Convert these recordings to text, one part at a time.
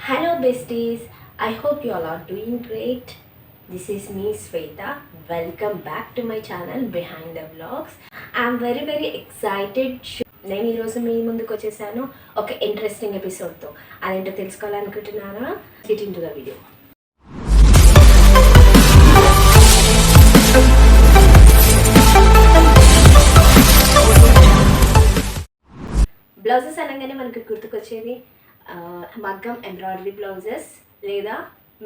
Hello besties, I hope you all are doing great. This is me Sweta. Welcome back to my channel Behind the Vlogs. I'm very excited. నేను ఈరోజు మీ ముందుకు వచ్చేసాను ఒక interesting ఎపిసోడ్తో. అదేంటో తెలుసుకోవాలనుకుంటున్నారా? Get into the video. Blouses అనగానే మనకి గుర్తుకొచ్చేది మగ్గం ఎంబ్రాయిడరీ బ్లౌజెస్ లేదా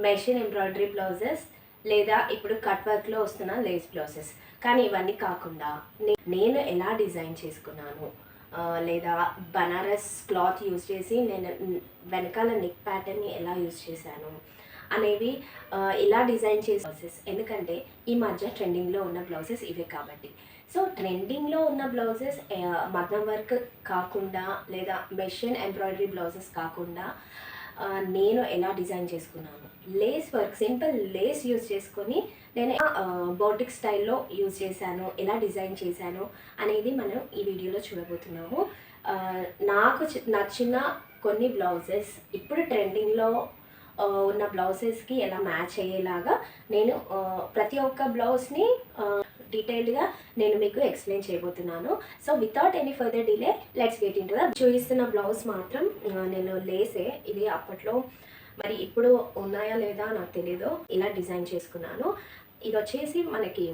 మెషిన్ ఎంబ్రాయిడరీ బ్లౌజెస్ లేదా ఇప్పుడు కట్ వర్క్లో వస్తున్న లేస్ బ్లౌజెస్. కానీ ఇవన్నీ కాకుండా నేను ఎలా డిజైన్ చేసుకున్నాను లేదా బనారస్ క్లాత్ యూజ్ చేసి నేను వెనకాల నెక్ ప్యాటర్న్ని ఎలా యూజ్ చేశాను అనేవి ఇలా డిజైన్ చేసే బ్లౌజెస్. ఎందుకంటే ఈ మధ్య ట్రెండింగ్లో ఉన్న బ్లౌజెస్ ఇవే కాబట్టి. సో ట్రెండింగ్లో ఉన్న బ్లౌజెస్ మగ్గం వర్క్ కాకుండా లేదా మెషిన్ ఎంబ్రాయిడరీ బ్లౌజెస్ కాకుండా నేను ఎలా డిజైన్ చేసుకున్నాను, lace work simple Lay's use చేసుకొని నేను బోటిక్ స్టైల్లో యూజ్ చేశాను, ఎలా డిజైన్ చేశాను అనేది మనం ఈ వీడియోలో చూడబోతున్నాము. నాకు నచ్చిన కొన్ని బ్లౌజెస్ ఇప్పుడు ట్రెండింగ్లో ఉన్న బ్లౌజెస్కి ఎలా మ్యాచ్ అయ్యేలాగా నేను ప్రతి ఒక్క బ్లౌజ్ని డీటెయిల్డ్గా నేను మీకు ఎక్స్ప్లెయిన్ చేయబోతున్నాను. So without any further delay let's get into the. చూపిస్తున్న బ్లౌజ్ మాత్రం నేను లేసే, ఇది అప్పట్లో మరి ఇప్పుడు ఉన్నాయా లేదా నాకు తెలీదు, ఇలా డిజైన్ చేసుకున్నాను. ఇది వచ్చేసి మనకి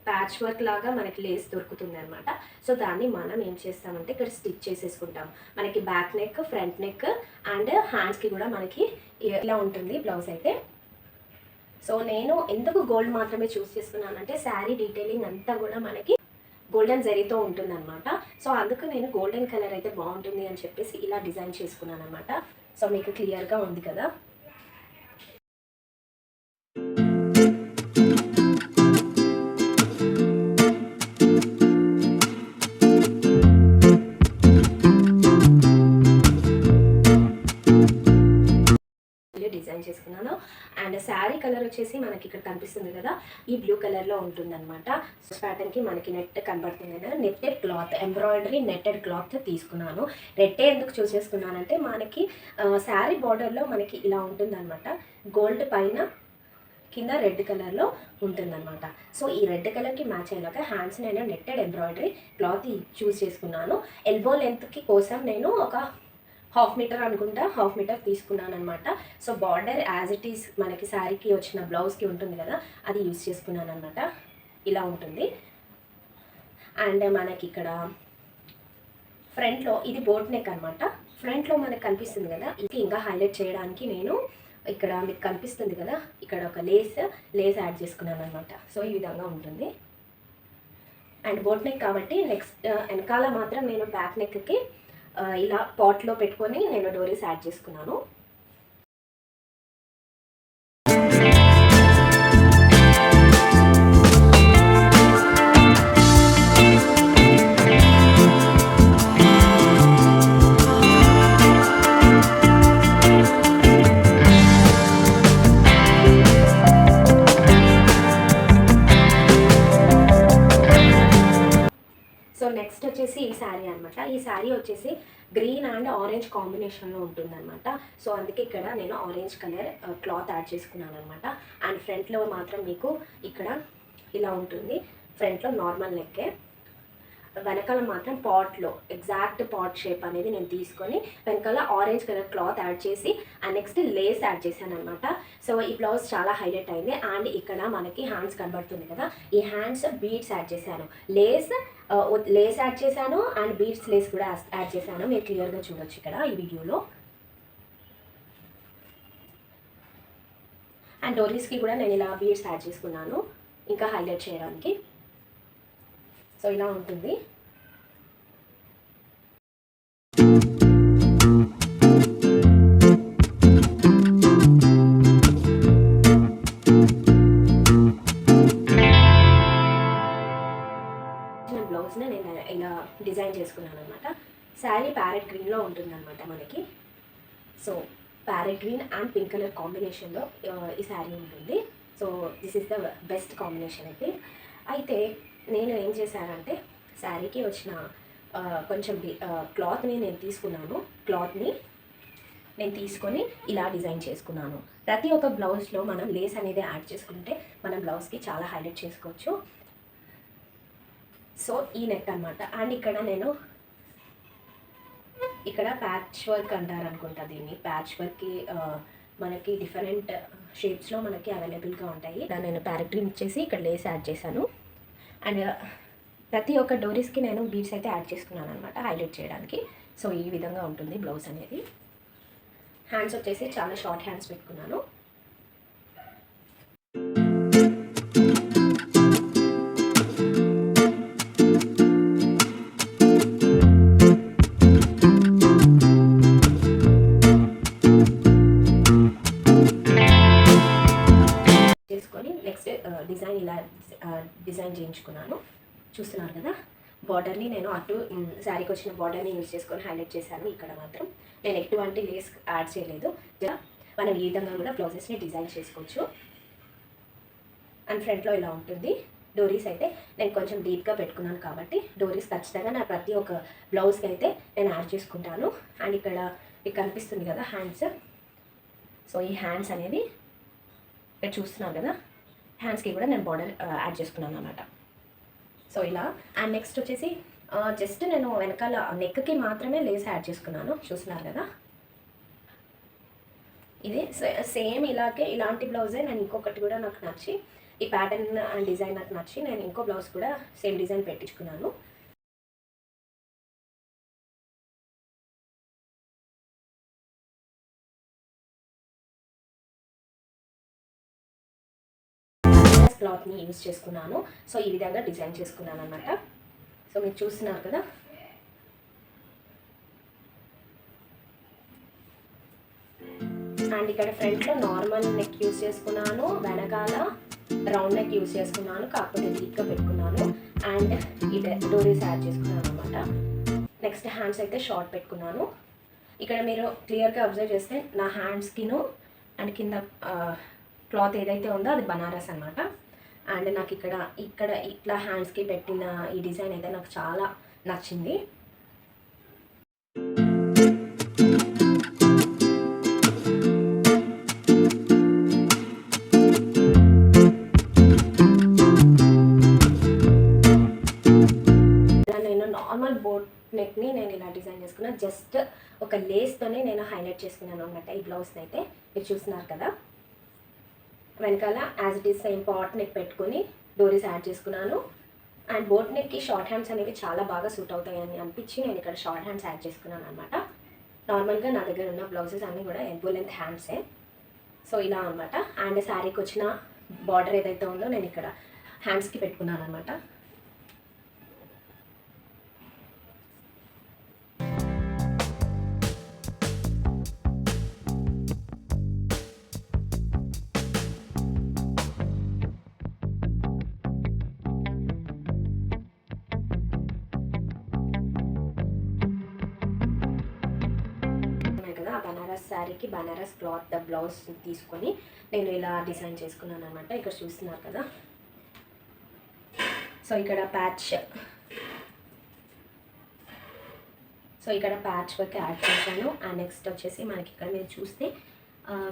ప్యాచ్ వర్క్ లాగా మనకి లేస్ దొరుకుతుంది అనమాట. సో దాన్ని మనం ఏం చేస్తామంటే ఇక్కడ స్టిచ్ చేసేసుకుంటాం. మనకి back neck, front neck and హ్యాండ్స్కి కూడా మనకి ఇలా ఉంటుంది బ్లౌజ్ అయితే. సో నేను ఎందుకు గోల్డ్ మాత్రమే చూస్ చేసుకున్నానంటే శారీ డీటెయిలింగ్ అంతా కూడా మనకి గోల్డెన్ జరీతో ఉంటుందన్నమాట. సో అందుకు నేను గోల్డెన్ కలర్ అయితే బాగుంటుంది అని చెప్పేసి ఇలా డిజైన్ చేసుకున్నాను అనమాట. సో మీకు క్లియర్గా ఉంది కదా. డిజైన్ చేసుకున్నాను. అండ్ శారీ కలర్ వచ్చేసి మనకి ఇక్కడ కనిపిస్తుంది కదా, ఈ బ్లూ కలర్లో ఉంటుందన్నమాట. ప్యాటర్న్కి మనకి నెట్ కనబడుతుంది కదా, netted cloth, embroidery netted cloth తీసుకున్నాను. రెట్టే ఎందుకు చూస్ చేసుకున్నానంటే మనకి శారీ బార్డర్లో మనకి ఇలా ఉంటుందన్నమాట. గోల్డ్ పైన కింద రెడ్ కలర్లో ఉంటుందన్నమాట. సో ఈ రెడ్ కలర్కి మ్యాచ్ అయ్యేలాగా హ్యాండ్స్ నేను నెట్టెడ్ ఎంబ్రాయిడరీ క్లాత్ చూస్ చేసుకున్నాను. ఎల్బో లెంత్కి కోసం నేను ఒక 1/2 మీటర్ అనుకుంటా, 1/2 మీటర్ తీసుకున్నాను అనమాట. So border as it is మనకి శారీకి వచ్చిన బ్లౌజ్కి ఉంటుంది కదా, అది యూజ్ చేసుకున్నాను అనమాట. ఇలా ఉంటుంది. అండ్ మనకి ఇక్కడ ఫ్రంట్లో ఇది బోట్ నెక్ అనమాట. ఫ్రంట్లో మనకు కనిపిస్తుంది కదా, ఇది ఇంకా హైలైట్ చేయడానికి నేను ఇక్కడ మీకు కనిపిస్తుంది కదా, ఇక్కడ ఒక లేస్ యాడ్ చేసుకున్నాను అనమాట. సో ఈ విధంగా ఉంటుంది. అండ్ బోట్ నెక్ కాబట్టి నెక్స్ట్ వెనకాల మాత్రం నేను బ్యాక్ నెక్కి ఇలా పాట్లో పెట్టుకొని నేను డోరీస్ యాడ్ చేసుకున్నాను. సో నెక్స్ట్ వచ్చేసి ఈ శారీ అనమాట. ఈ శారీ వచ్చేసి గ్రీన్ అండ్ ఆరెంజ్ కాంబినేషన్లో ఉంటుందన్నమాట. సో అందుకే ఇక్కడ నేను ఆరెంజ్ కలర్ క్లాత్ యాడ్ చేసుకున్నాను అనమాట. అండ్ ఫ్రంట్లో మాత్రం మీకు ఇక్కడ ఇలా ఉంటుంది. ఫ్రంట్లో నార్మల్ నెక్కే, వెనకాల మాత్రం పాట్లో ఎగ్జాక్ట్ పాట్ షేప్ అనేది నేను తీసుకొని వెనకాల ఆరెంజ్ కలర్ క్లాత్ యాడ్ చేసి అండ్ నెక్స్ట్ లేస్ యాడ్ చేశాను అనమాట. సో ఈ బ్లౌజ్ చాలా హైలైట్ అయింది. అండ్ ఇక్కడ మనకి హ్యాండ్స్ కనబడుతుంది కదా, ఈ హ్యాండ్స్ బీడ్స్ యాడ్ చేశాను, లేస్ యాడ్ చేశాను అండ్ బీడ్స్ లేస్ కూడా యాడ్ చేశాను. మీరు క్లియర్గా చూడొచ్చు ఇక్కడ ఈ వీడియోలో. అండ్ డోరీస్కి కూడా నేను ఇలా బీడ్స్ యాడ్ చేసుకున్నాను ఇంకా హైలైట్ చేయడానికి. సో ఇలా ఉంటుంది. బ్లౌజ్ని నేను ఇలా డిజైన్ చేసుకున్నాను అనమాట. శారీ ప్యారెట్ గ్రీన్లో ఉంటుందన్నమాట మనకి. So parrot green and pink colour కాంబినేషన్లో ఈ శారీ ఉంటుంది. So this is the best combination అయితే నేను ఏం చేశానంటే శారీకి వచ్చిన కొంచెం క్లాత్ని నేను తీసుకున్నాను. క్లాత్ని నేను తీసుకొని ఇలా డిజైన్ చేసుకున్నాను. ప్రతి ఒక్క బ్లౌజ్లో మనం లేస్ అనేది యాడ్ చేసుకుంటే మనం బ్లౌజ్కి చాలా హైలైట్ చేసుకోవచ్చు. సో ఈ నెక్ అనమాట. అండ్ ఇక్కడ ప్యాచ్ వర్క్ అంటారు అనుకుంటా దీన్ని. ప్యాచ్ వర్క్కి మనకి డిఫరెంట్ షేప్స్లో మనకి అవైలబుల్గా ఉంటాయి. నేను ప్యారెట్ గ్రీన్ ఇచ్చేసి ఇక్కడ లేస్ యాడ్ చేశాను. అండ్ ప్రతి ఒక్క డోరీస్కి నేను బీడ్స్ అయితే యాడ్ చేసుకున్నాను అనమాట హైలైట్ చేయడానికి. సో ఈ విధంగా ఉంటుంది బ్లౌజ్ అనేది. హ్యాండ్స్ వచ్చేసి చాలా షార్ట్ హ్యాండ్స్ పెట్టుకున్నాను. చేసుకొని నెక్స్ట్ డిజైన్ ఇలా డిజైన్ చేయించుకున్నాను. చూస్తున్నారు కదా, బార్డర్ని నేను అటు శారీకి వచ్చిన బార్డర్ని యూజ్ చేసుకొని హైలైట్ చేశాను. ఇక్కడ మాత్రం నేను ఎటువంటి లేస్ యాడ్ చేయలేదు. మనం ఈ విధంగా కూడా బ్లౌజెస్ని డిజైన్ చేసుకోవచ్చు. అండ్ ఫ్రంట్లో ఇలా ఉంటుంది. డోరీస్ అయితే నేను కొంచెం డీప్గా పెట్టుకున్నాను కాబట్టి డోరీస్ ఖచ్చితంగా నా ప్రతి ఒక్క బ్లౌజ్కి అయితే నేను యాడ్ చేసుకుంటాను. అండ్ ఇక్కడ మీకు కనిపిస్తుంది కదా హ్యాండ్స్. సో ఈ హ్యాండ్స్ అనేది ఇక్కడ చూస్తున్నారు కదా, హ్యాండ్స్కి కూడా నేను బార్డర్ యాడ్ చేసుకున్నాను అన్నమాట. సో ఇలా. అండ్ నెక్స్ట్ వచ్చేసి జస్ట్ నేను వెనకాల నెక్కి మాత్రమే లేస్ యాడ్ చేసుకున్నాను. చూస్తున్నారు కదా, ఇది సేమ్ ఇలాంటి బ్లౌజే నేను ఇంకొకటి కూడా నాకు నచ్చి, ఈ ప్యాటర్న్ అండ్ డిజైన్ నాకు నచ్చి నేను ఇంకో బ్లౌజ్ కూడా సేమ్ డిజైన్ పెట్టించుకున్నాను. క్లాత్ని యూజ్ చేసుకున్నాను. సో ఈ విధంగా డిజైన్ చేసుకున్నాను అనమాట. సో మీరు చూస్తున్నారు కదా, అండ్ ఇక్కడ ఫ్రంట్లో నార్మల్ నెక్ యూజ్ చేసుకున్నాను, వెనకాల రౌండ్ నెక్ యూజ్ చేసుకున్నాను, కాకపోతే డీప్గా పెట్టుకున్నాను. అండ్ ఈ డోరీస్ యాడ్ చేసుకున్నాను అనమాట. నెక్స్ట్ హ్యాండ్స్ అయితే షార్ట్ పెట్టుకున్నాను. ఇక్కడ మీరు క్లియర్గా అబ్జర్వ్ చేస్తే నా హ్యాండ్స్కిను అండ్ కింద క్లాత్ ఏదైతే ఉందో అది బనారస్ అనమాట. అండ్ నాకు ఇక్కడ ఇట్లా హ్యాండ్స్కి పెట్టిన ఈ డిజైన్ అయితే నాకు చాలా నచ్చింది. నేను నార్మల్ బోట్ నెక్ని నేను ఇలా డిజైన్ చేసుకున్నాను. జస్ట్ ఒక లేస్తోనే నేను హైలైట్ చేసుకున్నాను అనమాట ఈ బ్లౌజ్ని అయితే. మీరు చూస్తున్నారు కదా, వెనకాల as it is same pot neck పెట్టుకొని డోరీస్ యాడ్ చేసుకున్నాను. అండ్ బోట్ నెక్కి షార్ట్ హ్యాండ్స్ అనేవి చాలా బాగా సూట్ అవుతాయని అనిపించి నేను ఇక్కడ షార్ట్ హ్యాండ్స్ యాడ్ చేసుకున్నాను అనమాట. నార్మల్గా నా దగ్గర ఉన్న బ్లౌజెస్ అన్నీ కూడా ఎల్బో లెంత్ హ్యాండ్సే. సో ఇలా అనమాట. అండ్ శారీకి వచ్చిన బార్డర్ ఏదైతే ఉందో నేను ఇక్కడ హ్యాండ్స్కి పెట్టుకున్నాను అనమాట. బనారస్ శారీకి బనారస్ క్లాత్ బ్లౌజ్ తీసుకొని నేను ఇలా డిజైన్ చేసుకున్నాను అనమాట. ఇక్కడ చూస్తున్నారు కదా, సో ఇక్కడ ప్యాచ్ వర్క్ యాడ్ చేశాను. అండ్ నెక్స్ట్ వచ్చేసి మనకి ఇక్కడ మీరు చూస్తే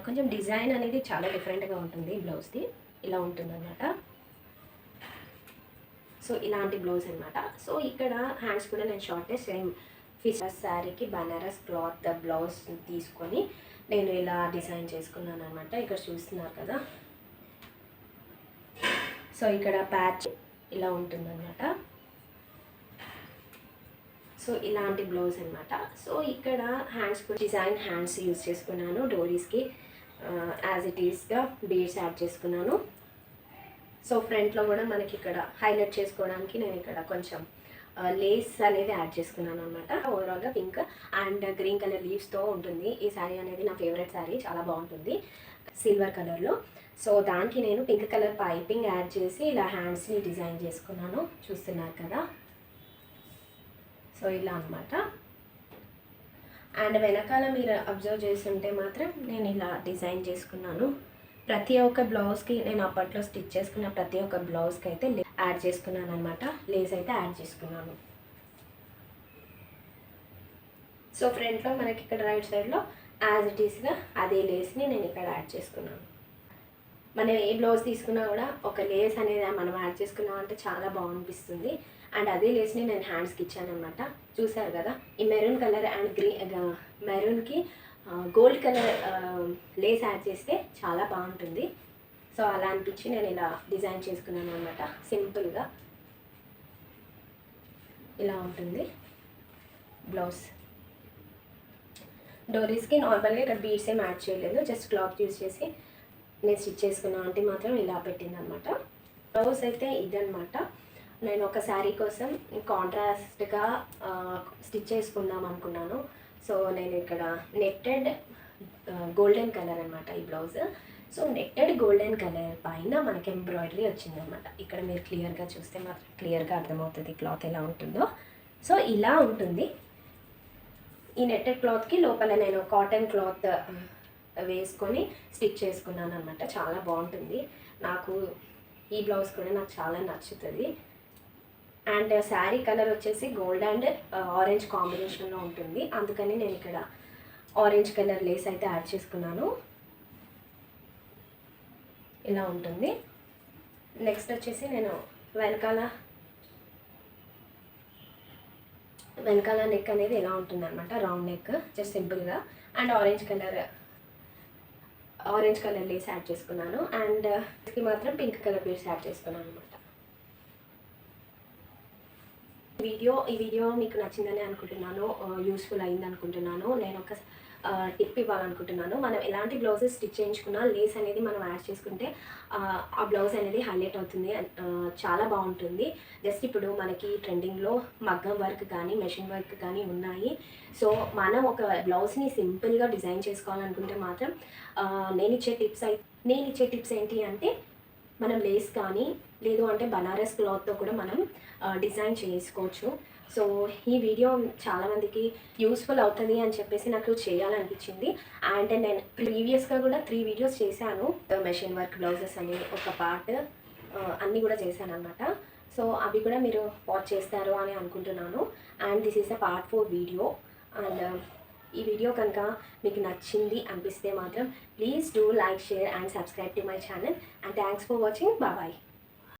కొంచెం డిజైన్ అనేది చాలా డిఫరెంట్గా ఉంటుంది. బ్లౌజ్ది ఇలా ఉంటుంది అనమాట. సో ఇలాంటి బ్లౌజ్ అనమాట. సో ఇక్కడ హ్యాండ్స్ కూడా నేను షార్ట్ సేమ్ ఫిషర్ శారీకి బనారస్ క్లాత్ బ్లౌజ్ తీసుకొని నేను ఇలా డిజైన్ చేసుకున్నాను అనమాట. ఇక్కడ చూస్తున్నారు కదా, సో ఇక్కడ ప్యాచ్ ఇలా ఉంటుందన్నమాట. సో ఇలాంటి బ్లౌజ్ అనమాట. సో ఇక్కడ హ్యాండ్స్ డిజైన్ హ్యాండ్స్ యూజ్ చేసుకున్నాను. డోరీస్కి యాజ్ ఇట్ ఈస్గా బీడ్స్ యాడ్ చేసుకున్నాను. సో ఫ్రంట్లో కూడా మనకి ఇక్కడ హైలైట్ చేసుకోవడానికి నేను ఇక్కడ కొంచెం లేస్ అనేది యాడ్ చేసుకున్నాను అనమాట. ఓవరాల్గా పింక్ అండ్ గ్రీన్ కలర్ లీవ్స్తో ఉంటుంది ఈ శారీ అనేది. నా ఫేవరెట్ శారీ, చాలా బాగుంటుంది సిల్వర్ కలర్లో. సో దానికి నేను పింక్ కలర్ పైపింగ్ యాడ్ చేసి ఇలా హ్యాండ్స్ని డిజైన్ చేసుకున్నాను. చూస్తున్నారు కదా, సో ఇలా అనమాట. అండ్ వెనకాల మీరు అబ్జర్వ్ చేస్తుంటే మాత్రం నేను ఇలా డిజైన్ చేసుకున్నాను. ప్రతి ఒక్క బ్లౌజ్కి నేను అప్పట్లో స్టిచ్ చేసుకున్న ప్రతి ఒక్క బ్లౌజ్కి అయితే యాడ్ చేసుకున్నాను అనమాట. లేస్ అయితే యాడ్ చేసుకున్నాను. సో ఫ్రంట్లో మనకి ఇక్కడ రైట్ సైడ్లో యాజ్ ఇట్ ఈస్గా అదే లేస్ని నేను ఇక్కడ యాడ్ చేసుకున్నాను. మనం ఏ బ్లౌజ్ తీసుకున్నా కూడా ఒక లేస్ అనేది మనం యాడ్ చేసుకున్నాం అంటే చాలా బాగనిపిస్తుంది. అండ్ అదే లేస్ని నేను హ్యాండ్స్కి ఇచ్చాను అనమాట. చూసారు కదా, ఈ మెరూన్ కలర్ అండ్ మెరూన్కి గోల్డ్ కలర్ లేస్ యాడ్ చేస్తే చాలా బాగుంటుంది. సో అలా అనిపించి నేను ఇలా డిజైన్ చేసుకున్నాను అనమాట. సింపుల్గా ఇలా ఉంటుంది బ్లౌజ్. డోరీస్కి నార్మల్గా ఇక్కడ బీడ్స్ ఏం యాడ్ చేయలేదు, జస్ట్ క్లాత్ యూజ్ చేసి నేను స్టిచ్ చేసుకున్నాను. అంటే మాత్రం ఇలా పెట్టిందనమాట. బ్లౌజ్ అయితే ఇదనమాట. నేను ఒక శారీ కోసం కాంట్రాస్ట్గా స్టిచ్ చేసుకుందాం అనుకున్నాను. సో నేను ఇక్కడ నెట్టెడ్ గోల్డెన్ కలర్ అనమాట ఈ blouse. So netted golden colour పైన మనకి ఎంబ్రాయిడరీ వచ్చిందనమాట. ఇక్కడ మీరు క్లియర్గా చూస్తే మాత్రం క్లియర్గా అర్థమవుతుంది క్లాత్ ఎలా ఉంటుందో. సో ఇలా ఉంటుంది. ఈ నెట్టెడ్ క్లాత్కి లోపల నేను కాటన్ క్లాత్ వేసుకొని స్టిచ్ చేసుకున్నాను అనమాట. చాలా బాగుంటుంది. నాకు ఈ బ్లౌజ్ కూడా నాకు చాలా నచ్చుతుంది. అండ్ శారీ కలర్ వచ్చేసి గోల్డ్ అండ్ ఆరెంజ్ కాంబినేషన్లో ఉంటుంది. అందుకని నేను ఇక్కడ ఆరెంజ్ కలర్ లేస్ అయితే యాడ్ చేసుకున్నాను. ఇలా ఉంటుంది. నెక్స్ట్ వచ్చేసి నేను వెనకాల నెక్ అనేది ఎలా ఉంటుంది అనమాట, రౌండ్ నెక్, జస్ట్ సింపుల్గా. And orange colour lace add చేసుకున్నాను. అండ్ ఇది మాత్రం పింక్ కలర్ లేస్ యాడ్ చేసుకున్నాను అనమాట. ఈ వీడియో మీకు నచ్చిందని అనుకుంటున్నాను, యూస్ఫుల్ అయింది అనుకుంటున్నాను. నేను ఒక టిప్ ఇవ్వాలనుకుంటున్నాను. మనం ఎలాంటి బ్లౌజెస్ స్టిచ్ చేయించుకున్నా లేస్ అనేది మనం యాడ్ చేసుకుంటే ఆ బ్లౌజ్ అనేది హైలైట్ అవుతుంది, చాలా బాగుంటుంది. జస్ట్ ఇప్పుడు మనకి ట్రెండింగ్లో మగ్గం వర్క్ కానీ మెషిన్ వర్క్ కానీ ఉన్నాయి. సో మనం ఒక బ్లౌజ్ని సింపుల్గా డిజైన్ చేసుకోవాలనుకుంటే మాత్రం నేను ఇచ్చే టిప్స్ ఏంటి అంటే, మనం లేస్ కానీ లేదు అంటే బనారస్ క్లాత్తో కూడా మనం డిజైన్ చేసుకోవచ్చు. సో ఈ వీడియో చాలామందికి యూస్ఫుల్ అవుతుంది అని చెప్పేసి నాకు చేయాలనిపించింది. అండ్ నేను ప్రీవియస్గా కూడా 3 వీడియోస్ చేశాను. మెషిన్ వర్క్ బ్లౌజెస్ అని ఒక పార్ట్ అన్నీ కూడా చేశాను అనమాట. సో అవి కూడా మీరు వాచ్ చేస్తారు అని అనుకుంటున్నాను. And this is a part 4 video. And ఈ వీడియో కనుక మీకు నచ్చింది అనిపిస్తే మాత్రం please do like, share and subscribe to my channel. And thanks for watching. Bye.